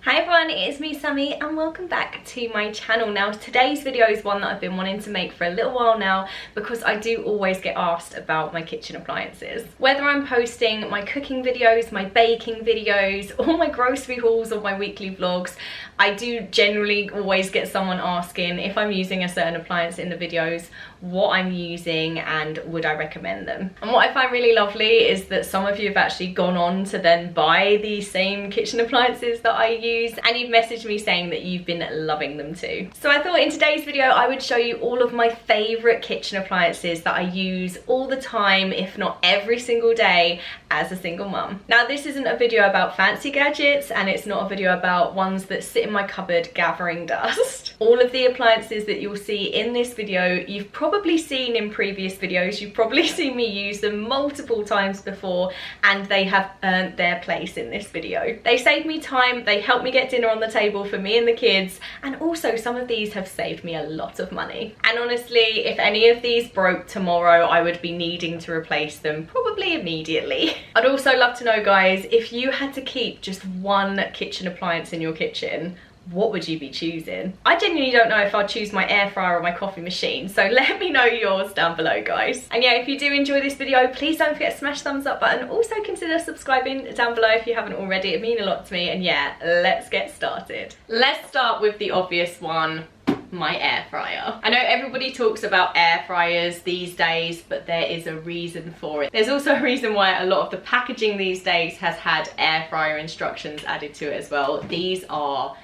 Hi everyone, it's me Sammy and welcome back to my channel. Now today's video is one that I've been wanting to make for a little while now because I do always get asked about my kitchen appliances. Whether I'm posting my cooking videos, my baking videos, or my grocery hauls or my weekly vlogs, I do generally always get someone asking if I'm using a certain appliance in the videos, what I'm using and would I recommend them. And what I find really lovely is that some of you have actually gone on to then buy these same kitchen appliances that I use, and you've messaged me saying that you've been loving them too. So I thought in today's video I would show you all of my favourite kitchen appliances that I use all the time, if not every single day, as a single mum. Now this isn't a video about fancy gadgets and it's not a video about ones that sit in my cupboard gathering dust. All of the appliances that you'll see in this video you've probably seen in previous videos, you've probably seen me use them multiple times before, and they have earned their place in this video. They save me time, they help me get dinner on the table for me and the kids, and also some of these have saved me a lot of money. And honestly, if any of these broke tomorrow, I would be needing to replace them probably immediately. I'd also love to know, guys, if you had to keep just one kitchen appliance in your kitchen, what would you be choosing? I genuinely don't know if I'd choose my air fryer or my coffee machine, so let me know yours down below, guys. And yeah, if you do enjoy this video, please don't forget to smash the thumbs up button. Also consider subscribing down below if you haven't already. It means a lot to me. And yeah, let's get started. Let's start with the obvious one, my air fryer. I know everybody talks about air fryers these days, but there is a reason for it. There's also a reason why a lot of the packaging these days has had air fryer instructions added to it as well. These are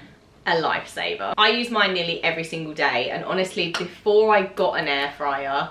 a lifesaver. I use mine nearly every single day, and honestly, before I got an air fryer,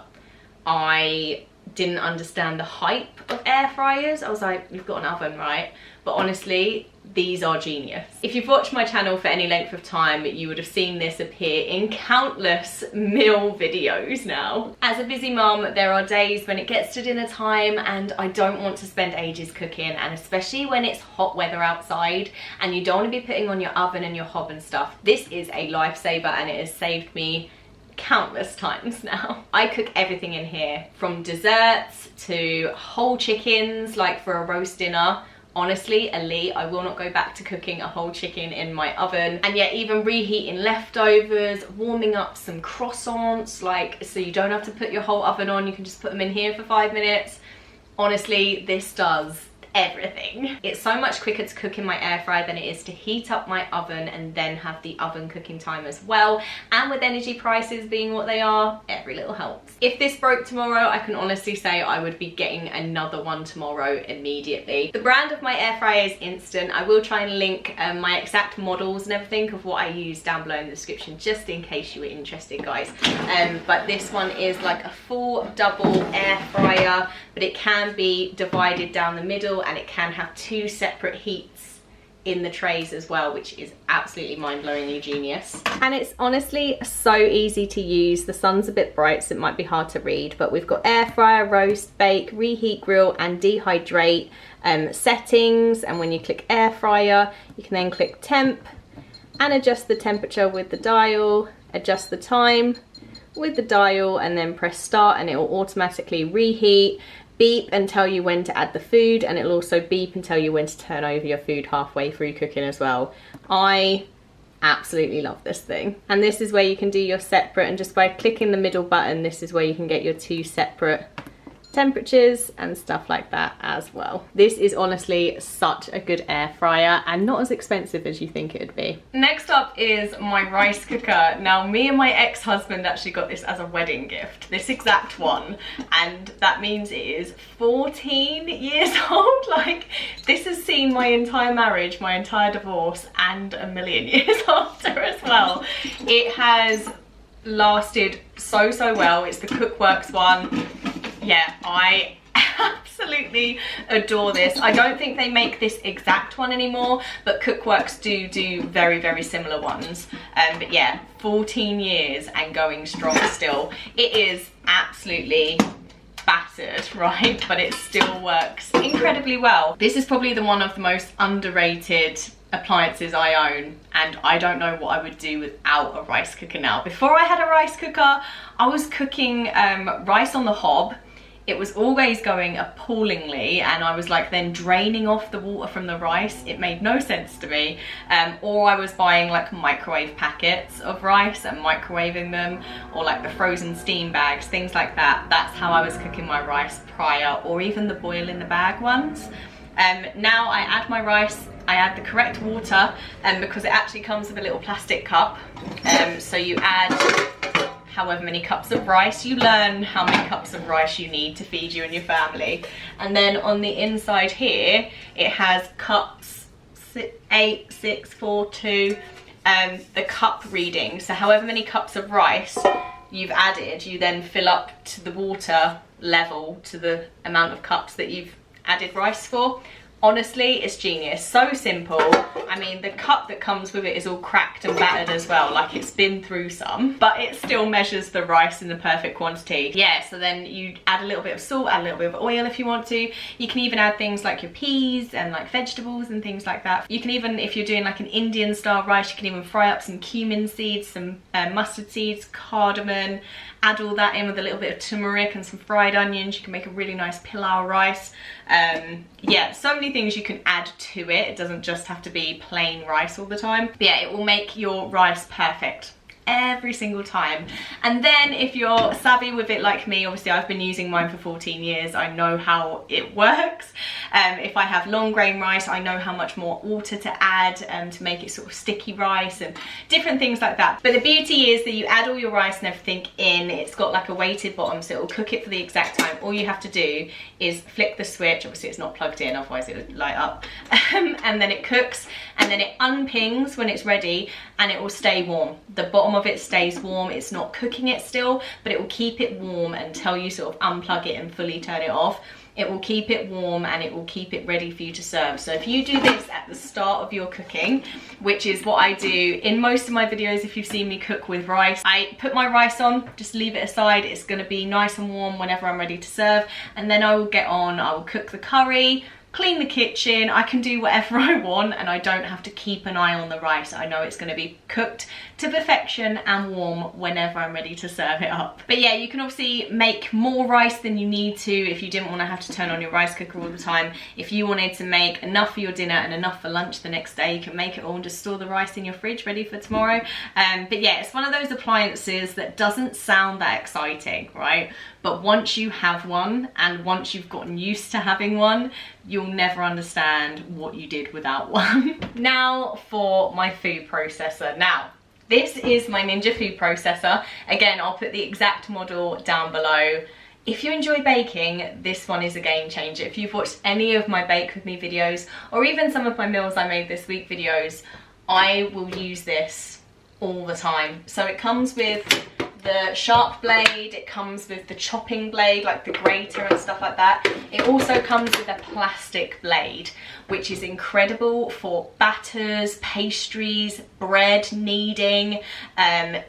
I didn't understand the hype of air fryers. I was like, you've got an oven, right? But honestly, these are genius. If you've watched my channel for any length of time, you would have seen this appear in countless meal videos now. As a busy mum, there are days when it gets to dinner time and I don't want to spend ages cooking, and especially when it's hot weather outside and you don't want to be putting on your oven and your hob and stuff. This is a lifesaver and it has saved me countless times now. I cook everything in here, from desserts to whole chickens, like for a roast dinner. Honestly, elite. I will not go back to cooking a whole chicken in my oven. And yet even reheating leftovers, warming up some croissants, like, so you don't have to put your whole oven on, you can just put them in here for 5 minutes. Honestly, this does everything. It's so much quicker to cook in my air fryer than it is to heat up my oven and then have the oven cooking time as well. And with energy prices being what they are, every little helps. If this broke tomorrow, I can honestly say I would be getting another one tomorrow immediately. The brand of my air fryer is Instant. I will try and link my exact models and everything of what I use down below in the description, just in case you were interested, guys. But this one is like a full double air fryer, but it can be divided down the middle, and it can have 2 separate heats in the trays as well, which is absolutely mind-blowingly genius. And it's honestly so easy to use. The sun's a bit bright, so it might be hard to read, but we've got air fryer, roast, bake, reheat, grill, and dehydrate settings. And when you click air fryer, you can then click temp and adjust the temperature with the dial, adjust the time with the dial, and then press start, and it will automatically reheat, beep and tell you when to add the food, and it'll also beep and tell you when to turn over your food halfway through cooking as well. I absolutely love this thing. And this is where you can do your separate, and just by clicking the middle button, this is where you can get your 2 separate temperatures and stuff like that as well. This is honestly such a good air fryer and not as expensive as you think it would be. Next up is my rice cooker. Now, me and my ex-husband actually got this as a wedding gift, this exact one, and that means it is 14 years old. Like, this has seen my entire marriage, my entire divorce, and a million years after as well. It has lasted so well. It's the Cookworks one. Yeah, I absolutely adore this. I don't think they make this exact one anymore, but Cookworks do very similar ones. But yeah, 14 years and going strong still. It is absolutely battered, right? But it still works incredibly well. This is probably one of the most underrated appliances I own, and I don't know what I would do without a rice cooker now. Before I had a rice cooker, I was cooking rice on the hob it was always going appallingly, and I was like then draining off the water from the rice. It made no sense to me. Or I was buying like microwave packets of rice and microwaving them, or like the frozen steam bags, things like that. That's how I was cooking my rice prior, or even the boil in the bag ones. Now I add my rice, I add the correct water, because it actually comes with a little plastic cup. So you add however many cups of rice. You learn how many cups of rice you need to feed you and your family. And then on the inside here, it has cups, 8, 6, 4, 2, the cup reading. So however many cups of rice you've added, you then fill up to the water level, to the amount of cups that you've added rice for. Honestly, it's genius. So simple. I mean, the cup that comes with it is all cracked and battered as well, like it's been through some, but it still measures the rice in the perfect quantity. Yeah, so then you add a little bit of salt, add a little bit of oil if you want to. You can even add things like your peas and like vegetables and things like that. You can even, if you're doing like an Indian style rice, you can even fry up some cumin seeds, some mustard seeds, cardamom, add all that in with a little bit of turmeric and some fried onions. You can make a really nice pilau rice. Yeah, so many things you can add to it. It doesn't just have to be plain rice all the time. But yeah, it will make your rice perfect every single time. And then if you're savvy with it like me, obviously I've been using mine for 14 years, I know how it works. If I have long grain rice, I know how much more water to add to make it sort of sticky rice and different things like that. But the beauty is that you add all your rice and everything in, it's got like a weighted bottom, so it will cook it for the exact time. All you have to do is flick the switch. Obviously it's not plugged in, otherwise it would light up. And then it cooks, and then it unpings when it's ready, and it will stay warm. The bottom of it stays warm. It's not cooking it still, but it will keep it warm until you sort of unplug it and fully turn it off. It will keep it warm and it will keep it ready for you to serve. So if you do this at the start of your cooking, which is what I do in most of my videos, if you've seen me cook with rice, I put my rice on, just leave it aside. It's going to be nice and warm whenever I'm ready to serve, and then I will get on, I will cook the curry, clean the kitchen. I can do whatever I want, and I don't have to keep an eye on the rice. I know it's going to be cooked to perfection and warm whenever I'm ready to serve it up. But yeah, you can obviously make more rice than you need to if you didn't want to have to turn on your rice cooker all the time. If you wanted to make enough for your dinner and enough for lunch the next day, you can make it all and just store the rice in your fridge ready for tomorrow. But yeah, it's one of those appliances that doesn't sound that exciting, right? But once you have one, and once you've gotten used to having one, you'll never understand what you did without one. Now for my food processor. Now, this is my Ninja food processor. Again, I'll put the exact model down below. If you enjoy baking, this one is a game changer. If you've watched any of my Bake With Me videos, or even some of my Meals I Made This Week videos, I will use this all the time. So it comes with the sharp blade, it comes with the chopping blade, like the grater and stuff like that. It also comes with a plastic blade, which is incredible for batters, pastries, bread kneading,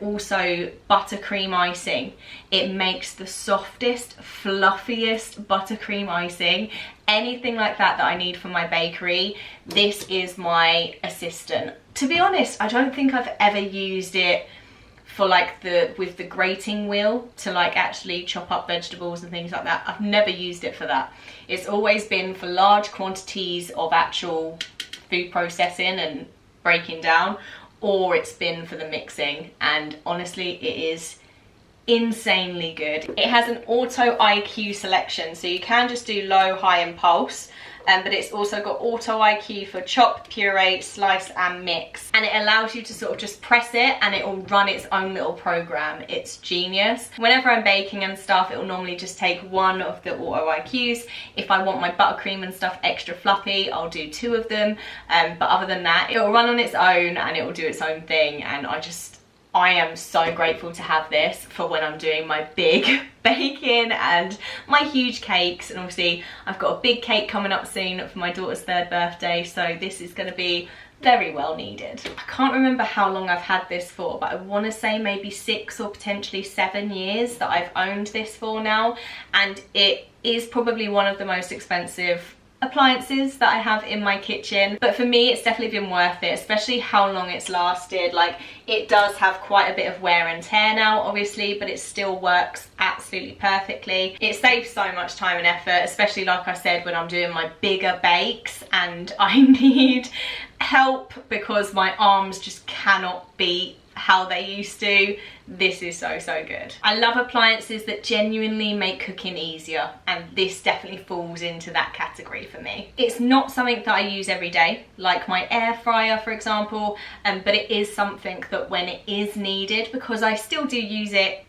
also buttercream icing. It makes the softest, fluffiest buttercream icing. Anything like that I need for my bakery, this is my assistant. To be honest, I don't think I've ever used it for like with the grating wheel to like actually chop up vegetables and things like that. I've never used it for that. It's always been for large quantities of actual food processing and breaking down, or it's been for the mixing, and honestly it is insanely good. It has an auto IQ selection, so you can just do low, high and pulse, but it's also got auto IQ for chop, puree, slice and mix, and it allows you to sort of just press it and it will run its own little program. It's genius. Whenever I'm baking and stuff, it will normally just take one of the auto IQs. If I want my buttercream and stuff extra fluffy, I'll do 2 of them, but other than that, it will run on its own and it will do its own thing. And I am so grateful to have this for when I'm doing my big baking and my huge cakes. And obviously I've got a big cake coming up soon for my daughter's 3rd birthday, so this is going to be very well needed. I can't remember how long I've had this for, but I want to say maybe 6 or potentially 7 years that I've owned this for now, and it is probably one of the most expensive appliances that I have in my kitchen, but for me it's definitely been worth it, especially how long it's lasted. Like, it does have quite a bit of wear and tear now, obviously, but it still works absolutely perfectly. It saves so much time and effort, especially like I said, when I'm doing my bigger bakes and I need help because my arms just cannot beat how they used to. This is so good. I love appliances that genuinely make cooking easier, and this definitely falls into that category for me. It's not something that I use every day, like my air fryer for example, but it is something that when it is needed, because I still do use it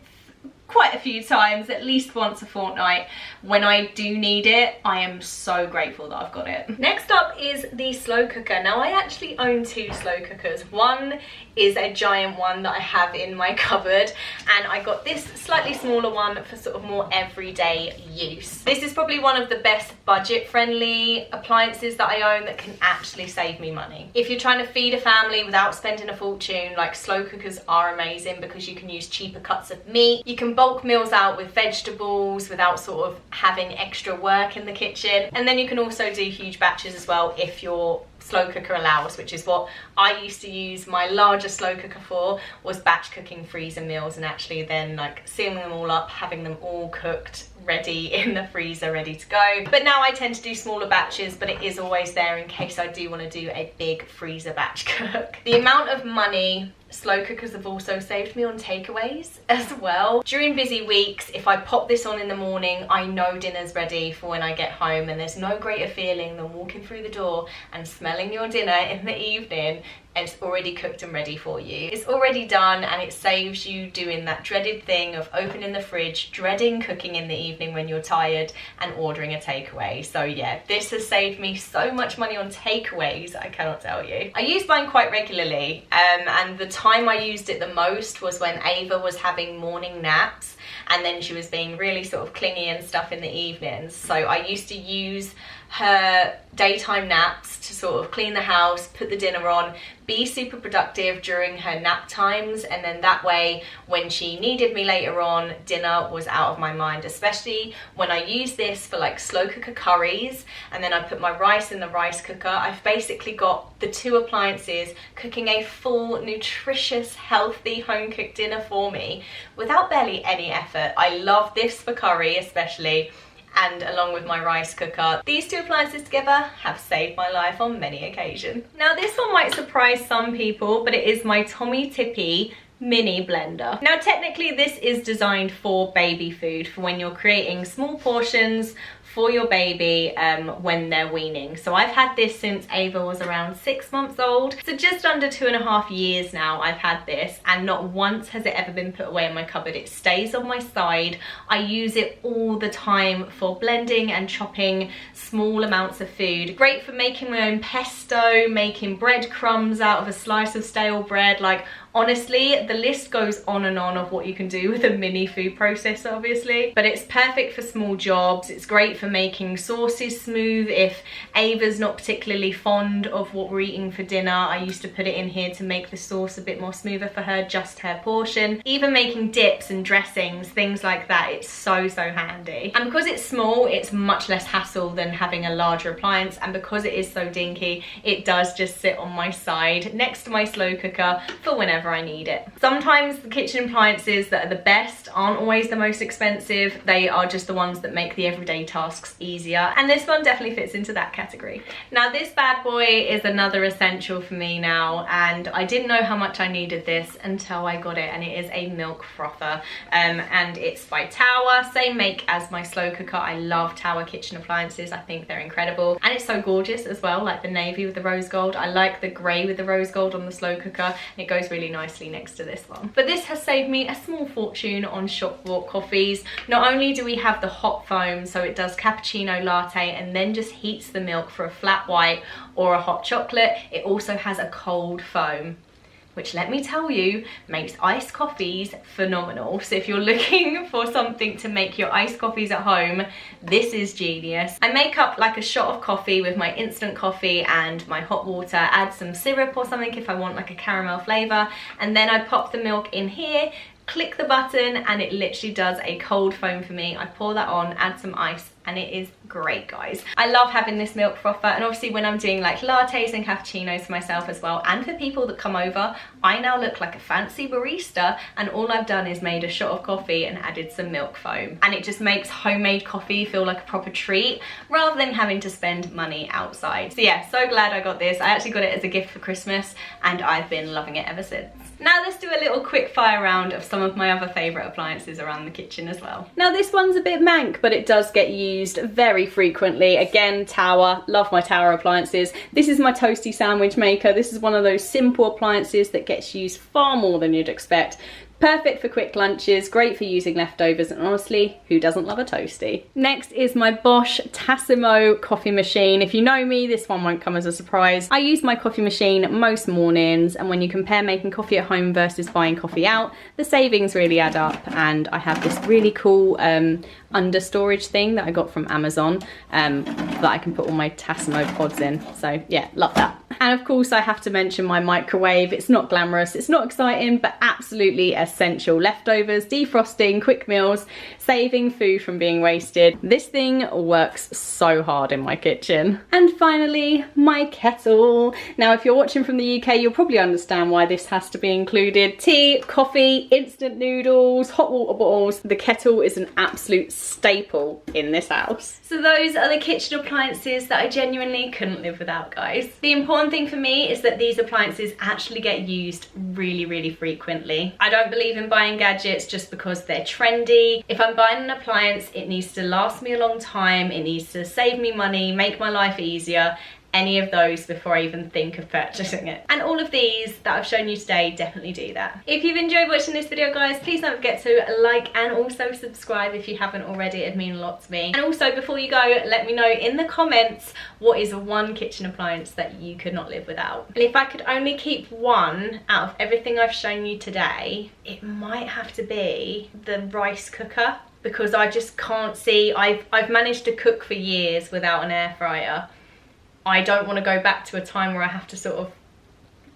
quite a few times, at least once a fortnight, when I do need it, I am so grateful that I've got it. Next up is the slow cooker. Now, I actually own two slow cookers. One is a giant one that I have in my cupboard, and I got this slightly smaller one for sort of more everyday use. This is probably one of the best budget-friendly appliances that I own that can actually save me money. If you're trying to feed a family without spending a fortune, like, slow cookers are amazing because you can use cheaper cuts of meat. You can bulk meals out with vegetables without sort of having extra work in the kitchen, and then you can also do huge batches as well if your slow cooker allows, which is what I used to use my larger slow cooker for, was batch cooking freezer meals, and actually then like sealing them all up, having them all cooked ready in the freezer, ready to go. But now I tend to do smaller batches, but it is always there in case I do want to do a big freezer batch cook. The amount of money slow cookers have also saved me on takeaways as well. During busy weeks, if I pop this on in the morning, I know dinner's ready for when I get home, and there's no greater feeling than walking through the door and smelling your dinner in the evening and it's already cooked and ready for you. It's already done, and it saves you doing that dreaded thing of opening the fridge, dreading cooking in the evening when you're tired, and ordering a takeaway. So yeah, this has saved me so much money on takeaways, I cannot tell you. I use mine quite regularly, and the time I used it the most was when Ava was having morning naps, and then she was being really sort of clingy and stuff in the evenings. So I used to use her daytime naps to sort of clean the house, put the dinner on, be super productive during her nap times, and then that way when she needed me later on, dinner was out of my mind, especially when I use this for like slow cooker curries, and then I put my rice in the rice cooker. I've basically got the two appliances cooking a full, nutritious, healthy home cooked dinner for me without barely any effort. I love this for curry especially, and along with my rice cooker. These two appliances together have saved my life on many occasions. Now, this one might surprise some people, but it is my Tommy Tippy mini blender. Now, technically this is designed for baby food, for when you're creating small portions for your baby when they're weaning. So I've had this since Ava was around 6 months old. So just under 2.5 years now I've had this, and not once has it ever been put away in my cupboard. It stays on my side. I use it all the time for blending and chopping small amounts of food. Great for making my own pesto, making breadcrumbs out of a slice of stale bread. Like, honestly, the list goes on and on of what you can do with a mini food processor, obviously. But it's perfect for small jobs. It's great for making sauces smooth. If Ava's not particularly fond of what we're eating for dinner, I used to put it in here to make the sauce a bit more smoother for her, just her portion. Even making dips and dressings, things like that, it's so handy. And because it's small, it's much less hassle than having a larger appliance, and because it is so dinky, it does just sit on my side next to my slow cooker for whenever I need it. Sometimes the kitchen appliances that are the best aren't always the most expensive. They are just the ones that make the everyday tasks easier, and this one definitely fits into that category. Now, this bad boy is another essential for me now, and I didn't know how much I needed this until I got it, and it is a milk frother, and it's by Tower, same make as my slow cooker. I love Tower kitchen appliances. I think they're incredible, and it's so gorgeous as well, like the navy with the rose gold. I like the grey with the rose gold on the slow cooker, and it goes really nicely next to this one. But this has saved me a small fortune on shop bought coffees. Not only do we have the hot foam, so it does cappuccino latte and then just heats the milk for a flat white or a hot chocolate, it also has a cold foam, which, let me tell you, makes iced coffees phenomenal. So if you're looking for something to make your iced coffees at home, this is genius. I make up like a shot of coffee with my instant coffee and my hot water, add some syrup or something if I want like a caramel flavor, and then I pop the milk in here, click the button and it literally does a cold foam for me. I pour that on, add some ice, and it is great, guys. I love having this milk frother, and obviously when I'm doing like lattes and cappuccinos for myself as well, and for people that come over, I now look like a fancy barista, and all I've done is made a shot of coffee and added some milk foam, and it just makes homemade coffee feel like a proper treat rather than having to spend money outside. So yeah, so glad I got this. I actually got it as a gift for Christmas, and I've been loving it ever since. Now let's do a little quick fire round of some of my other favourite appliances around the kitchen as well. Now this one's a bit mank, but it does get used very frequently. Again, Tower, love my Tower appliances. This is my toasty sandwich maker. This is one of those simple appliances that gets used far more than you'd expect. Perfect for quick lunches, great for using leftovers, and honestly, who doesn't love a toasty? Next is my Bosch Tassimo coffee machine. If you know me, this one won't come as a surprise. I use my coffee machine most mornings, and when you compare making coffee at home versus buying coffee out, the savings really add up. And I have this really cool under storage thing that I got from Amazon that I can put all my Tassimo pods in. So yeah, love that. And of course I have to mention my microwave. It's not glamorous, it's not exciting, but absolutely essential. Leftovers, defrosting, quick meals, saving food from being wasted. This thing works so hard in my kitchen. And finally, my kettle. Now if you're watching from the UK, you'll probably understand why this has to be included. Tea, coffee, instant noodles, hot water bottles. The kettle is an absolute staple in this house. So those are the kitchen appliances that I genuinely couldn't live without, guys. The important thing for me is that these appliances actually get used really, really frequently. I don't believe in buying gadgets just because they're trendy. If I'm buying an appliance, it needs to last me a long time, it needs to save me money, make my life easier. Any of those before I even think of purchasing it. And all of these that I've shown you today definitely do that. If you've enjoyed watching this video, guys, please don't forget to like and also subscribe if you haven't already. It'd mean a lot to me. And also, before you go, let me know in the comments what is one kitchen appliance that you could not live without. And if I could only keep one out of everything I've shown you today, it might have to be the rice cooker, because I just can't see, I've managed to cook for years without an air fryer. I don't want to go back to a time where I have to sort of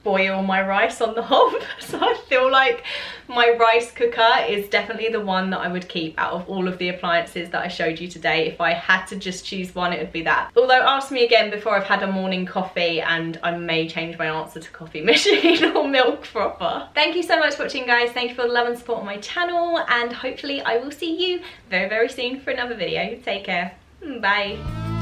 boil my rice on the hob. So I feel like my rice cooker is definitely the one that I would keep out of all of the appliances that I showed you today. If I had to just choose one, it would be that. Although ask me again before I've had a morning coffee and I may change my answer to coffee machine or milk frother. Thank you so much for watching, guys. Thank you for the love and support on my channel, and hopefully I will see you very, very soon for another video. Take care. Bye.